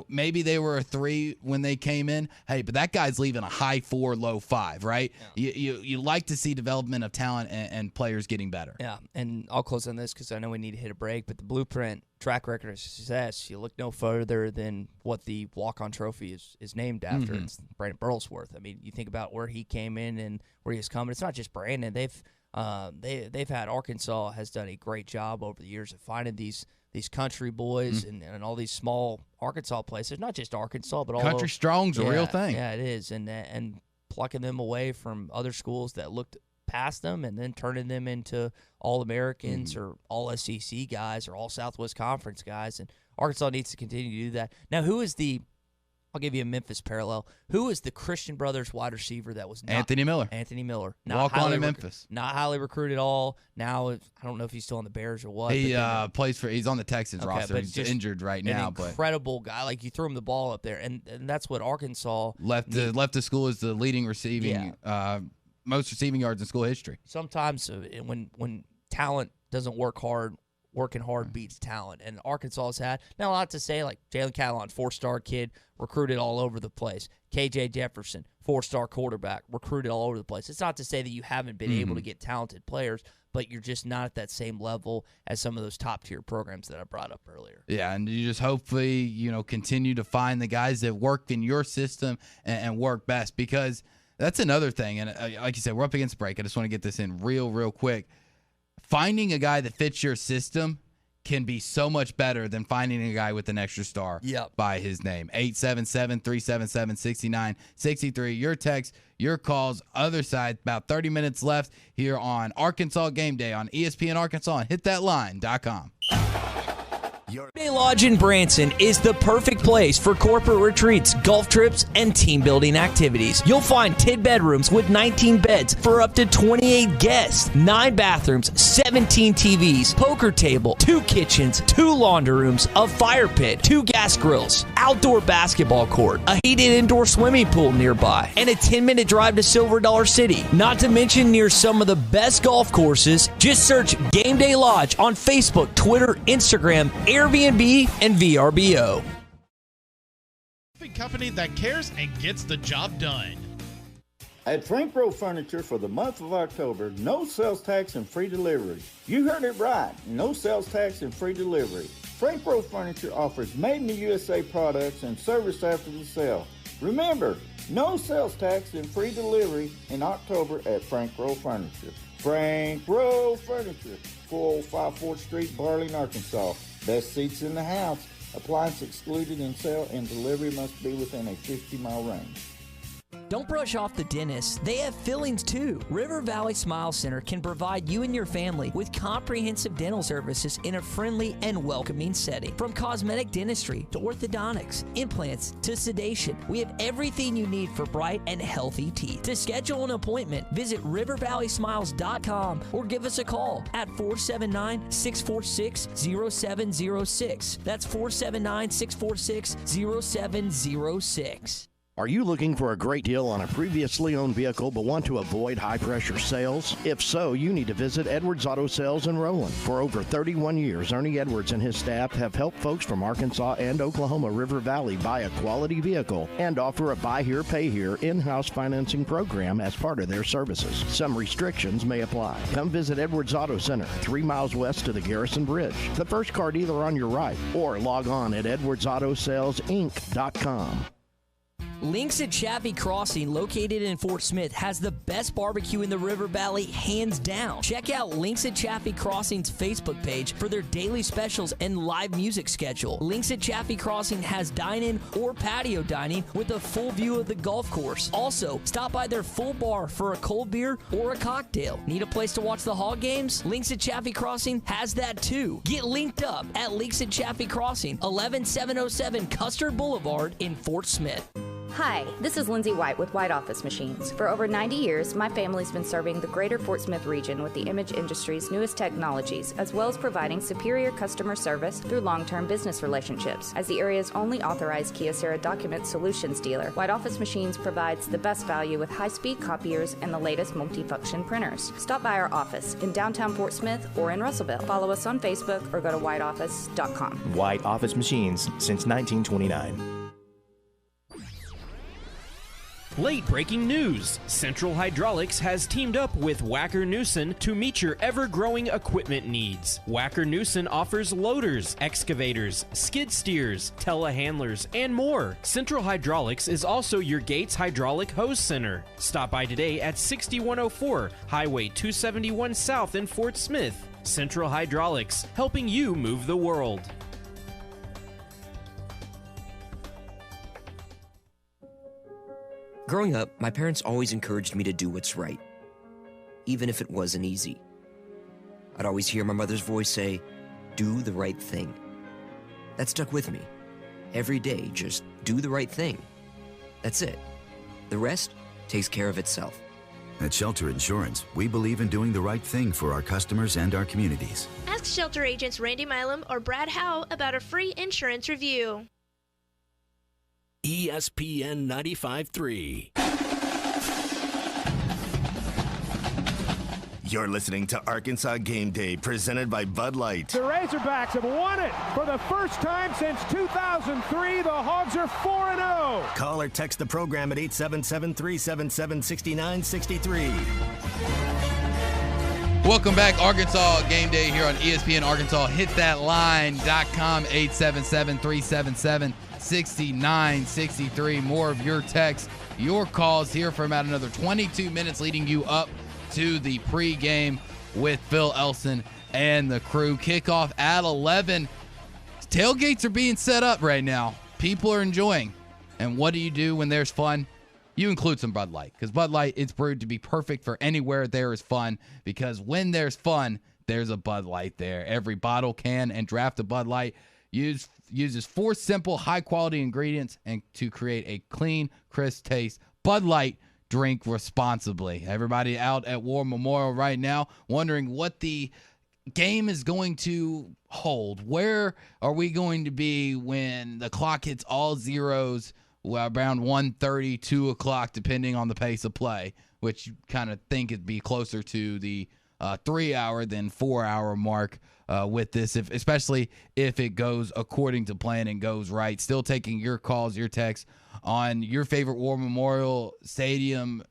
maybe they were a 3 when they came in. Hey, but that guy's leaving a high 4, low 5, right? Yeah. You like to see development of talent and players getting better. Yeah, and I'll close on this because I know we need to hit a break, but the blueprint track record of success, you look no further than what the walk-on trophy is named after. Mm-hmm. It's Brandon Burlesworth. I mean, you think about where he came in and where he was coming. It's not just Brandon. They've had Arkansas has done a great job over the years of finding these country boys and all these small Arkansas places, not just Arkansas, but all country strong's a real thing. Yeah, it is, and plucking them away from other schools that looked past them and then turning them into All-Americans or All-SEC guys or All-Southwest Conference guys, and Arkansas needs to continue to do that. Now, I'll give you a Memphis parallel. Who is the Christian Brothers wide receiver that was Anthony Miller? Anthony Miller. Walk on in Memphis. Not highly recruited at all. Now, I don't know if he's still on the Bears or what. He he's on the Texans roster. He's injured right now. Incredible guy. Like, you threw him the ball up there, and that's what Arkansas left the school as the leading receiving, most receiving yards in school history. Sometimes when talent doesn't work hard, working hard beats talent, and Arkansas has had. Now, a lot to say, like Jalen Catalon, 4-star kid, recruited all over the place. KJ Jefferson, 4-star quarterback, recruited all over the place. It's not to say that you haven't been able to get talented players, but you're just not at that same level as some of those top-tier programs that I brought up earlier. Yeah, and you just hopefully, continue to find the guys that work in your system and work best, because that's another thing. And like you said, we're up against break. I just want to get this in real quick. Finding a guy that fits your system can be so much better than finding a guy with an extra star by his name. 877-377-6963. Your text, your calls, other side. About 30 minutes left here on Arkansas Game Day on ESPN Arkansas and hitthatline.com. Gameday Lodge in Branson is the perfect place for corporate retreats, golf trips, and team building activities. You'll find 10 bedrooms with 19 beds for up to 28 guests, 9 bathrooms, 17 TVs, poker table, 2 kitchens, 2 laundry rooms, a fire pit, 2 gas grills, outdoor basketball court, a heated indoor swimming pool nearby, and a 10-minute drive to Silver Dollar City. Not to mention near some of the best golf courses. Just search Gameday Lodge on Facebook, Twitter, Instagram, Airbnb, and VRBO. Company that cares and gets the job done. At Frank Rv Furniture for the month of October, no sales tax and free delivery. You heard it right, no sales tax and free delivery. Frank Rv Furniture offers made-in-the-USA products and service after the sale. Remember, no sales tax and free delivery in October at Frank Rv Furniture. Frank Rv Furniture, 405 4th Street, Barling, Arkansas. Best seats in the house. Appliance excluded in sale, and delivery must be within a 50-mile range. Don't brush off the dentist. They have fillings too. River Valley Smile Center can provide you and your family with comprehensive dental services in a friendly and welcoming setting. From cosmetic dentistry to orthodontics, implants to sedation, we have everything you need for bright and healthy teeth. To schedule an appointment, visit rivervalleysmiles.com or give us a call at 479-646-0706. That's 479-646-0706. Are you looking for a great deal on a previously owned vehicle but want to avoid high-pressure sales? If so, you need to visit Edwards Auto Sales in Roland. For over 31 years, Ernie Edwards and his staff have helped folks from Arkansas and Oklahoma River Valley buy a quality vehicle and offer a buy here, pay here in-house financing program as part of their services. Some restrictions may apply. Come visit Edwards Auto Center, 3 miles west of the Garrison Bridge, the first car dealer on your right, or log on at edwardsautosalesinc.com. Links at Chaffee Crossing, located in Fort Smith, has the best barbecue in the River Valley, hands down. Check out Links at Chaffee Crossing's Facebook page for their daily specials and live music schedule. Links at Chaffee Crossing has dine-in or patio dining with a full view of the golf course. Also, stop by their full bar for a cold beer or a cocktail. Need a place to watch the Hog games? Links at Chaffee Crossing has that too. Get linked up at Links at Chaffee Crossing, 11707 Custard Boulevard in Fort Smith. Hi, this is Lindsay White with White Office Machines. For over 90 years, my family's been serving the greater Fort Smith region with the image industry's newest technologies, as well as providing superior customer service through long-term business relationships. As the area's only authorized Kyocera document solutions dealer, White Office Machines provides the best value with high-speed copiers and the latest multifunction printers. Stop by our office in downtown Fort Smith or in Russellville. Follow us on Facebook or go to whiteoffice.com. White Office Machines since 1929. Late breaking news. Central Hydraulics has teamed up with Wacker Neuson to meet your ever-growing equipment needs. Wacker Neuson offers loaders, excavators, skid steers, telehandlers, and more. Central Hydraulics is also your Gates Hydraulic Hose Center. Stop by today at 6104 Highway 271 South in Fort Smith. Central Hydraulics, helping you move the world. Growing up, my parents always encouraged me to do what's right, even if it wasn't easy. I'd always hear my mother's voice say, "Do the right thing." That stuck with me. Every day, just do the right thing. That's it. The rest takes care of itself. At Shelter Insurance, we believe in doing the right thing for our customers and our communities. Ask Shelter agents Randy Milam or Brad Howe about a free insurance review. ESPN 95.3. You're listening to Arkansas Game Day, presented by Bud Light. The Razorbacks have won it for the first time since 2003. The Hogs are 4-0. Call or text the program at 877-377-6963. Welcome back, Arkansas Game Day here on ESPN Arkansas. HitThatLine.com, 877-377-6963. More of your texts, your calls here for about another 22 minutes, leading you up to the pregame with Phil Elson and the crew. Kickoff at 11. Tailgates are being set up right now. People are enjoying. And what do you do when there's fun? You include some Bud Light, because Bud Light is brewed to be perfect for anywhere there is fun, because when there's fun, there's a Bud Light there. Every bottle, can, and draft of Bud Light uses 4 simple, high-quality ingredients and to create a clean, crisp taste. Bud Light, drink responsibly. Everybody out at War Memorial right now wondering what the game is going to hold. Where are we going to be when the clock hits all zeros around 1:30, 2 o'clock, depending on the pace of play, which you kind of think it'd be closer to the 3-hour than 4-hour mark with this, especially if it goes according to plan and goes right. Still taking your calls, your texts on your favorite War Memorial Stadium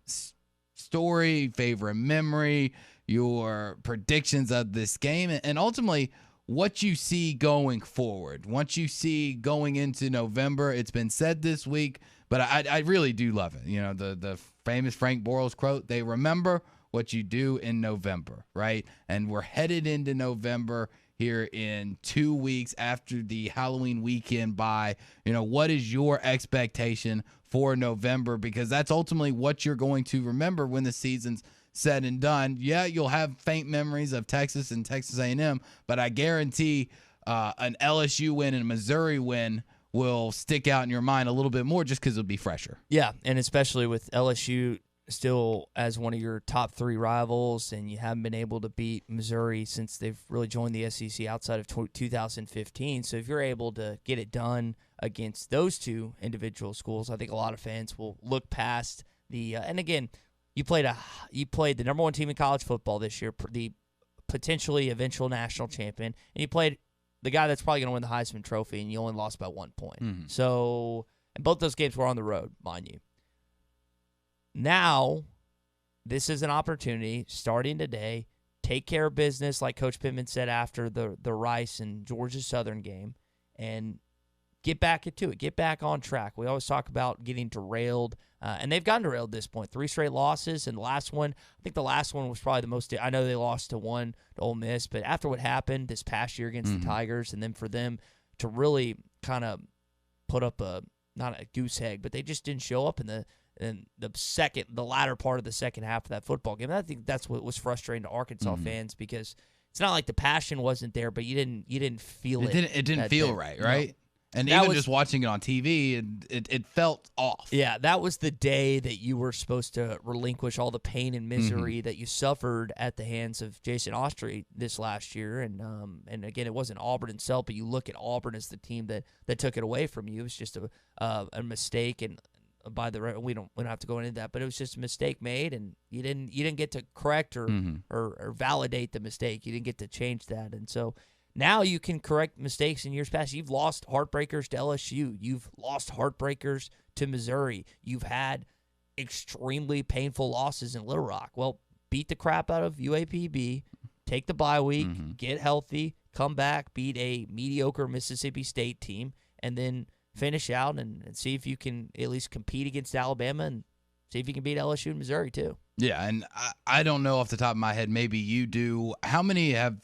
story, favorite memory, your predictions of this game, and ultimately what you see going forward. What you see going into November. It's been said this week, but I really do love it. You know, the famous Frank Bortles quote, they remember what you do in November, right? And we're headed into November here in 2 weeks after the Halloween weekend bye. You know, what is your expectation for November? Because that's ultimately what you're going to remember when the season's said and done. Yeah, you'll have faint memories of Texas and Texas A&M, but I guarantee an LSU win and a Missouri win will stick out in your mind a little bit more just because it'll be fresher. Yeah, and especially with LSU still as one of your top 3 rivals, and you haven't been able to beat Missouri since they've really joined the SEC outside of 2015. So if you're able to get it done against those 2 individual schools, I think a lot of fans will look past the and again, you played the number 1 team in college football this year, the potentially eventual national champion, and you played the guy that's probably going to win the Heisman Trophy, and you only lost by 1 point. So, and both those games were on the road, mind you. Now, this is an opportunity, starting today, take care of business, like Coach Pittman said after the Rice and Georgia Southern game, and get back into it. Get back on track. We always talk about getting derailed, and they've gotten derailed at this point. 3 straight losses, and I think the last one was probably the most. I know they lost to Ole Miss, but after what happened this past year against the Tigers, and then for them to really kind of put up not a goose egg, but they just didn't show up in the latter part of the second half of that football game. And I think that's what was frustrating to Arkansas fans, because it's not like the passion wasn't there, but you didn't feel it. It didn't feel right? No. And that even just watching it on TV, it felt off. Yeah, that was the day that you were supposed to relinquish all the pain and misery that you suffered at the hands of Jason Austrie this last year. And again, it wasn't Auburn itself, but you look at Auburn as the team that took it away from you. It was just a mistake, and by the way, we don't have to go into that, but it was just a mistake made, and you didn't get to correct or validate the mistake. You didn't get to change that, and so now you can correct mistakes in years past. You've lost heartbreakers to LSU. You've lost heartbreakers to Missouri. You've had extremely painful losses in Little Rock. Well, beat the crap out of UAPB, take the bye week, get healthy, come back, beat a mediocre Mississippi State team, and then finish out and see if you can at least compete against Alabama and see if you can beat LSU and Missouri too. Yeah, and I don't know off the top of my head. Maybe you do. How many have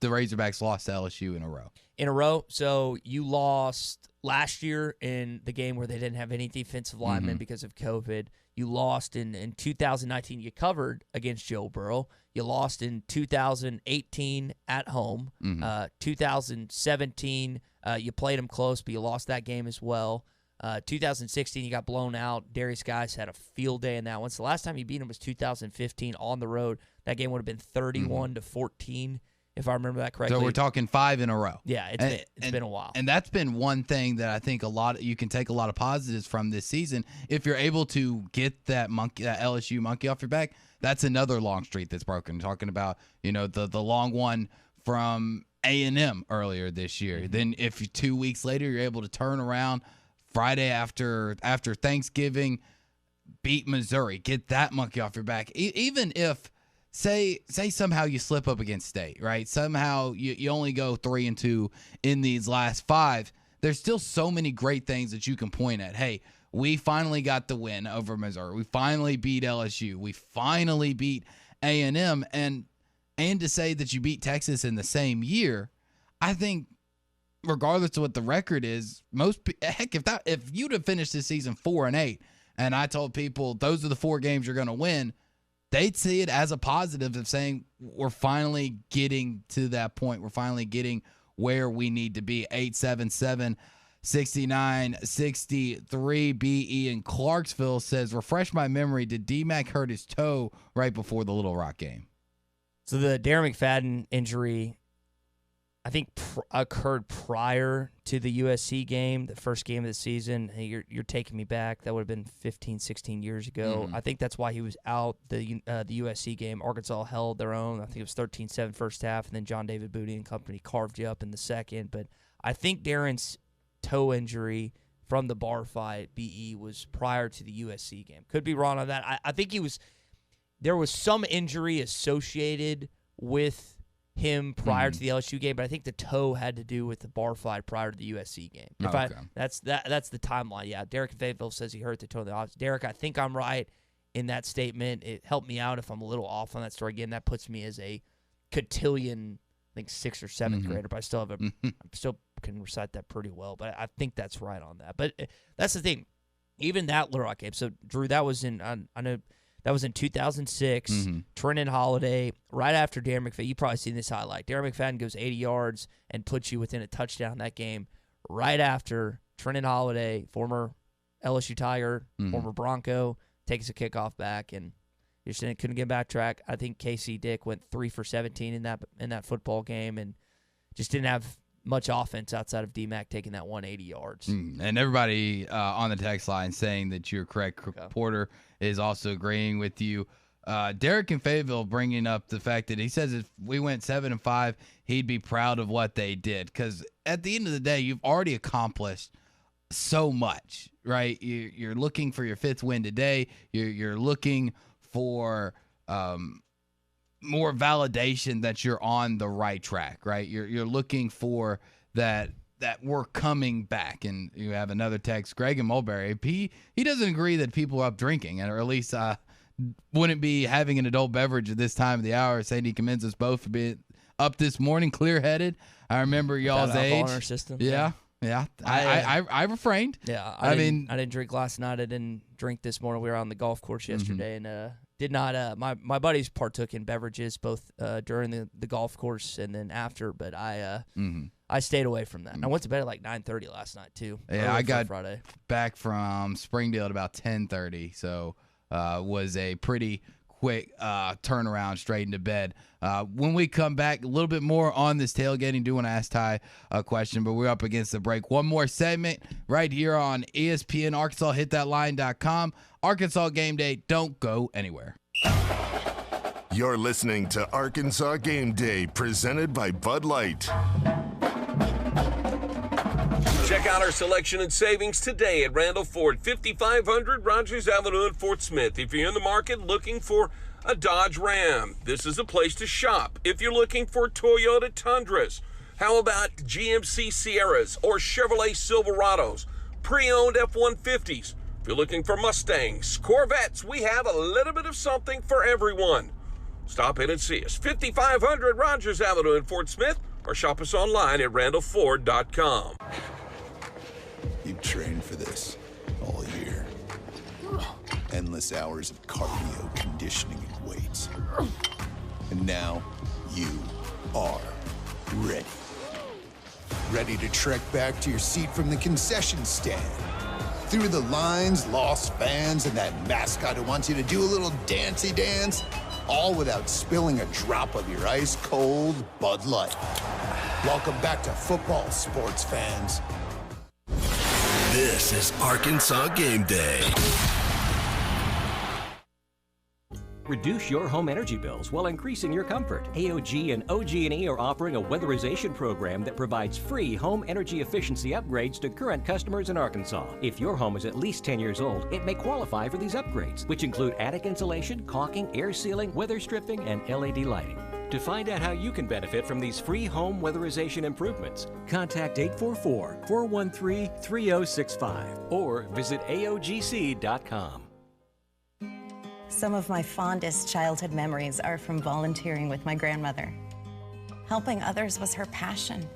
the Razorbacks lost to LSU in a row? In a row. So you lost last year in the game where they didn't have any defensive linemen because of COVID. You lost in 2019. You covered against Joe Burrow. You lost in 2018 at home. 2017, you played them close, but you lost that game as well. 2016, you got blown out. Darius Guice had a field day in that one. So the last time you beat them was 2015 on the road. That game would have been 31-14. If I remember that correctly. So we're talking 5 in a row. Yeah, it's been a while. And that's been one thing that I think you can take a lot of positives from this season. If you're able to get that LSU monkey off your back, that's another long streak that's broken. Talking about, the long one from A&M earlier this year. Then if 2 weeks later you're able to turn around Friday after Thanksgiving, beat Missouri, get that monkey off your back. Even if Say somehow you slip up against State, right? Somehow you only go 3-2 in these last 5. There's still so many great things that you can point at. Hey, we finally got the win over Missouri. We finally beat LSU. We finally beat A&M. And to say that you beat Texas in the same year, I think regardless of what the record is, if you'd have finished this season 4-8, and I told people those are the 4 games you're going to win, they'd see it as a positive of saying we're finally getting to that point. We're finally getting where we need to be. 877-6963 BE in Clarksville says, refresh my memory, did D-Mac hurt his toe right before the Little Rock game? So the Darren McFadden injury, I think, occurred prior to the USC game, the first game of the season. Hey, you're taking me back. That would have been 15, 16 years ago. I think that's why he was out the USC game. Arkansas held their own. I think it was 13-7 first half, and then John David Booty and company carved you up in the second. But I think Darren's toe injury from the bar fight, BE, was prior to the USC game. Could be wrong on that. I think there was some injury associated with him prior to the LSU game, but I think the toe had to do with the bar fight prior to the USC game. That's the timeline. Yeah, Derek Fayetteville says he hurt the toe in the office. Derek, I think I'm right in that statement. It helped me out if I'm a little off on that story. Again, that puts me as a cotillion, I think 6th or 7th grader, but I still can recite that pretty well. But I think that's right on that. But that's the thing. Even that Little Rock game. So Drew, that was in I know. That was in 2006, Trenton Holiday, right after Darren McFadden. You've probably seen this highlight. Darren McFadden goes 80 yards and puts you within a touchdown that game right after Trenton Holiday, former LSU Tiger, former Bronco, takes a kickoff back and just couldn't get back track. I think Casey Dick went 3 for 17 in that football game and just didn't have much offense outside of D-Mac taking that 180 yards. And everybody on the text line saying that you're correct. Porter is also agreeing with you. Derek in Fayetteville bringing up the fact that he says if we went 7-5, he'd be proud of what they did. Because at the end of the day, you've already accomplished so much, right? You're looking for your 5th win today. You're looking for more validation that you're on the right track, right? You're looking for that we're coming back. And you have another text, Greg in Mulberry. He doesn't agree that people are up drinking, or at least wouldn't be having an adult beverage at this time of the hour, saying he commends us both for being up this morning, clear-headed. I remember y'all's age. In our system. Yeah. I refrained. Yeah, I didn't drink last night. I didn't drink this morning. We were on the golf course yesterday, and did not. My buddies partook in beverages both during the golf course and then after, but I stayed away from that. I went to bed at like 9:30 last night too. Yeah, I got Friday back from Springdale at about 10:30, so was a pretty quick turnaround straight into bed. When we come back, a little bit more on this tailgating. Do want to ask Ty a question, but we're up against the break. One more segment right here on ESPN Arkansas. HitThatLine.com. Arkansas Game Day. Don't go anywhere. You're listening to Arkansas Game Day, presented by Bud Light. Check out our selection and savings today at Randall Ford, 5500 Rogers Avenue in Fort Smith. If you're in the market looking for a Dodge Ram, this is a place to shop. If you're looking for Toyota Tundras, how about GMC Sierras or Chevrolet Silverados, pre-owned F-150s? If you're looking for Mustangs, Corvettes, we have a little bit of something for everyone. Stop in and see us, 5500 Rogers Avenue in Fort Smith, or shop us online at randallford.com. You've trained for this all year. Endless hours of cardio, conditioning, and weights. And now you are ready. Ready to trek back to your seat from the concession stand. Through the lines, lost fans, and that mascot who wants you to do a little dancey dance, all without spilling a drop of your ice-cold Bud Light. Welcome back to football, sports fans. This is Arkansas Game Day. Reduce your home energy bills while increasing your comfort. AOG and OG&E are offering a weatherization program that provides free home energy efficiency upgrades to current customers in Arkansas. If your home is at least 10 years old, it may qualify for these upgrades, which include attic insulation, caulking, air sealing, weather stripping, and LED lighting. To find out how you can benefit from these free home weatherization improvements, contact 844-413-3065 or visit AOGC.com. Some of my fondest childhood memories are from volunteering with my grandmother. Helping others was her passion.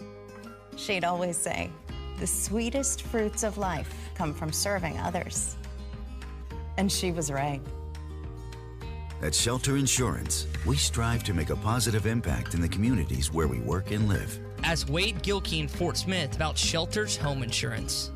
She'd always say, the sweetest fruits of life come from serving others. And she was right. At Shelter Insurance, we strive to make a positive impact in the communities where we work and live. Ask Wade Gilkey in Fort Smith about Shelter's home insurance.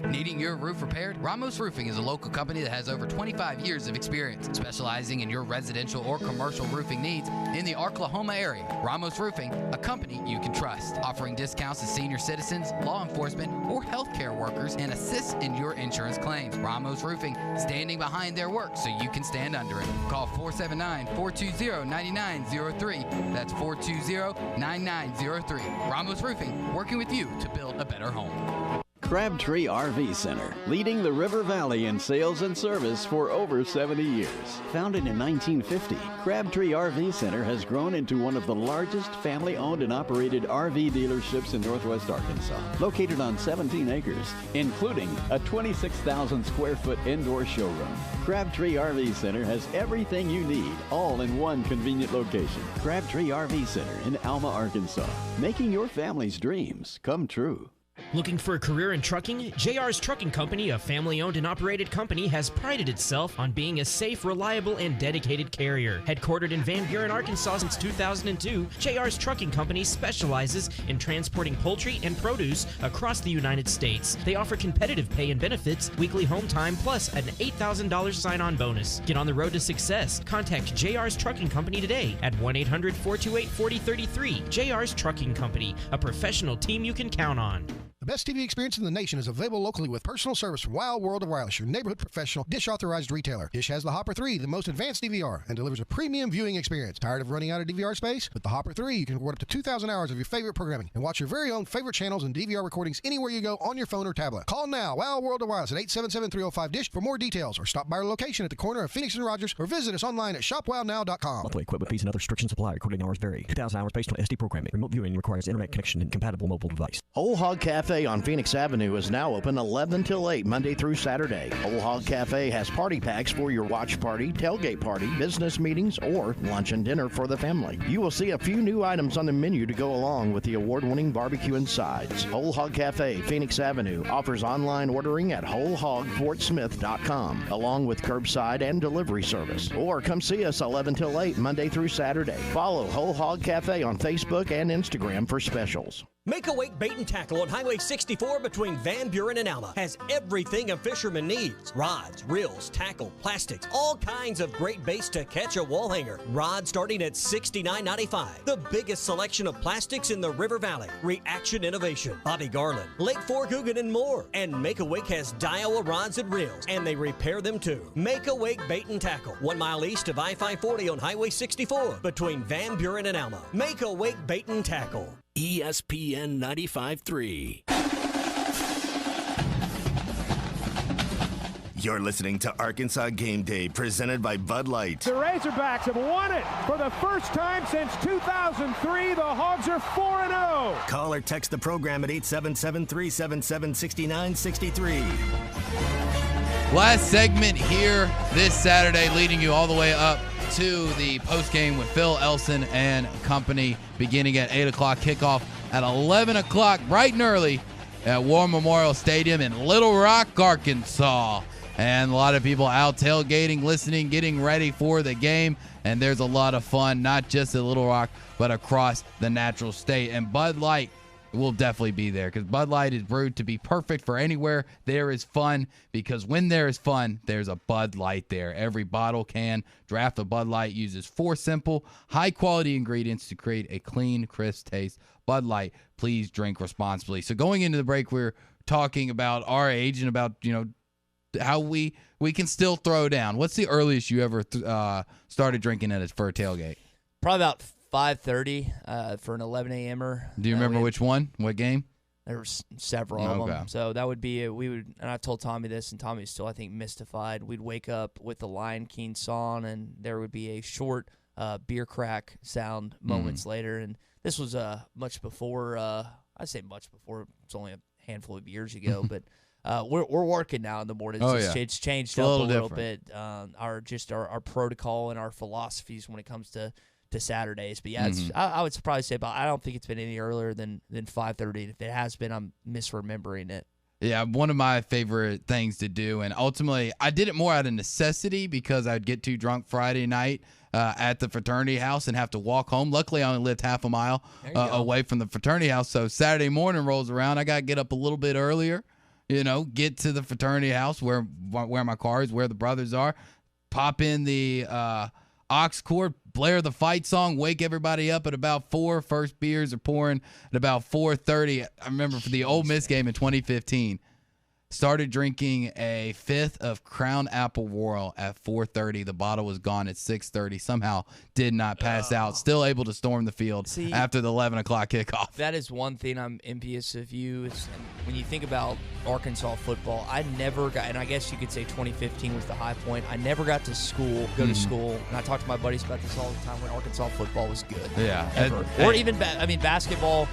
Needing your roof repaired? Ramos Roofing is a local company that has over 25 years of experience, specializing in your residential or commercial roofing needs in the Oklahoma area. Ramos Roofing, a company you can trust, offering discounts to senior citizens, law enforcement, or healthcare workers, and assists in your insurance claims. Ramos Roofing, standing behind their work so you can stand under it. Call 479-420-9903. That's 420-9903. Ramos Roofing, working with you to build a better home. Crabtree Rv Center, leading the River Valley in sales and service for over 70 years. Founded in 1950, Crabtree Rv Center has grown into one of the largest family-owned and operated RV dealerships in Northwest Arkansas. Located on 17 acres, including a 26,000 square foot indoor showroom. Crabtree Rv Center has everything you need, all in one convenient location. Crabtree Rv Center in Alma, Arkansas, making your family's dreams come true. Looking for a career in trucking? JR's Trucking Company, a family-owned and operated company, has prided itself on being a safe, reliable, and dedicated carrier. Headquartered in Van Buren, Arkansas since 2002, JR's Trucking Company specializes in transporting poultry and produce across the United States. They offer competitive pay and benefits, weekly home time, plus an $8,000 sign-on bonus. Get on the road to success. Contact JR's Trucking Company today at 1-800-428-4033. JR's Trucking Company, a professional team you can count on. The best TV experience in the nation is available locally with personal service from Wild World of Wireless, your neighborhood professional Dish-authorized retailer. Dish has the Hopper 3, the most advanced DVR, and delivers a premium viewing experience. Tired of running out of DVR space? With the Hopper 3, you can record up to 2,000 hours of your favorite programming and watch your very own favorite channels and DVR recordings anywhere you go on your phone or tablet. Call now, Wild World of Wireless at 877-305-DISH for more details, or stop by our location at the corner of Phoenix and Rogers, or visit us online at shopwownow.com. Monthly equipment fees and other restrictions apply. Recording hours vary. 2,000 hours based on SD programming. Remote viewing requires internet connection and compatible mobile device. Whole Hog Cafe on Phoenix Avenue is now open 11 till 8 Monday through Saturday. Whole Hog Cafe has party packs for your watch party, tailgate party, business meetings, or lunch and dinner for the family. You will see a few new items on the menu to go along with the award-winning barbecue and sides. Whole Hog Cafe, Phoenix Avenue, offers online ordering at wholehogfortsmith.com, along with curbside and delivery service. Or come see us 11 till 8 Monday through Saturday. Follow Whole Hog Cafe on Facebook and Instagram for specials. Make a Wake Bait and Tackle on Highway 64 between Van Buren and Alma has everything a fisherman needs. Rods, reels, tackle, plastics, all kinds of great baits to catch a wall hanger. Rods starting at $69.95. The biggest selection of plastics in the River Valley. Reaction Innovation, Bobby Garland, Lake Fortgugan, and more. And Make a Wake has Daiwa rods and reels, and they repair them too. Make a Wake Bait and Tackle, 1 mile east of I-540 on Highway 64 between Van Buren and Alma. Make a Wake Bait and Tackle. ESPN 95.3. You're listening to Arkansas Game Day, presented by Bud Light. The Razorbacks have won it for the first time since 2003. The Hogs are 4-0. Call or text the program at 877-377-6963. Last segment here this Saturday, leading you all the way up to the postgame with Phil Elson and company, beginning at 8 o'clock, kickoff at 11 o'clock, bright and early at War Memorial Stadium in Little Rock, Arkansas. And a lot of people out tailgating, listening, getting ready for the game. And there's a lot of fun, not just at Little Rock, but across the natural state. And Bud Light will definitely be there, because Bud Light is brewed to be perfect for anywhere there is fun, because when there is fun, there's a Bud Light there. Every bottle, can, draft of Bud Light uses 4 simple, high-quality ingredients to create a clean, crisp taste. Bud Light, please drink responsibly. So going into the break, we're talking about our age and about, how we can still throw down. What's the earliest you ever started drinking for a tailgate? Probably about 5:30 for an 11 a.m.er. Do you remember which one? What game? There were several of them. So that would be and I told Tommy this, and Tommy's still, I think, mystified. We'd wake up with the Lion King song, and there would be a short beer crack sound moments later. And this was much before, I say much before, it's only a handful of years ago, but we're working now in the mornings. It's changed up a little bit. Our protocol and our philosophies when it comes to Saturdays. But yeah, I would probably say I don't think it's been any earlier than 5:30. If it has been, I'm misremembering it. Yeah, one of my favorite things to do, and ultimately I did it more out of necessity because I'd get too drunk Friday night at the fraternity house and have to walk home. Luckily, I only lived half a mile away from the fraternity house, so Saturday morning rolls around, I got to get up a little bit earlier, get to the fraternity house where my car is, where the brothers are, pop in the aux cord, blare the fight song, wake everybody up at about 4. First beers are pouring at about 4:30. I remember for the Ole Miss game in 2015, started drinking a 5th of Crown Apple Royal at 4:30. The bottle was gone at 6:30. Somehow did not pass out. Still able to storm the field after the 11 o'clock kickoff. That is one thing I'm envious of you. When you think about Arkansas football, I never got, and I guess you could say 2015 was the high point. I never got to go to school, and I talk to my buddies about this all the time, when Arkansas football was good. Yeah. Ever. Or even, basketball,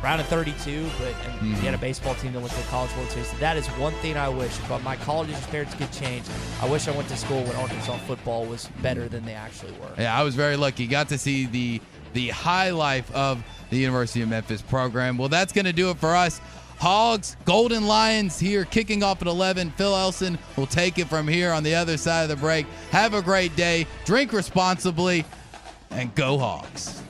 round of 32, but you had a baseball team that went to the College World Series. That is one thing I wish, if my college experience could change, I wish I went to school when Arkansas football was better than they actually were. Yeah, I was very lucky. Got to see the high life of the University of Memphis program. Well, that's going to do it for us Hogs, Golden Lions here kicking off at 11. Phil Elson will take it from here on the other side of the break. Have a great day. Drink responsibly and go Hogs.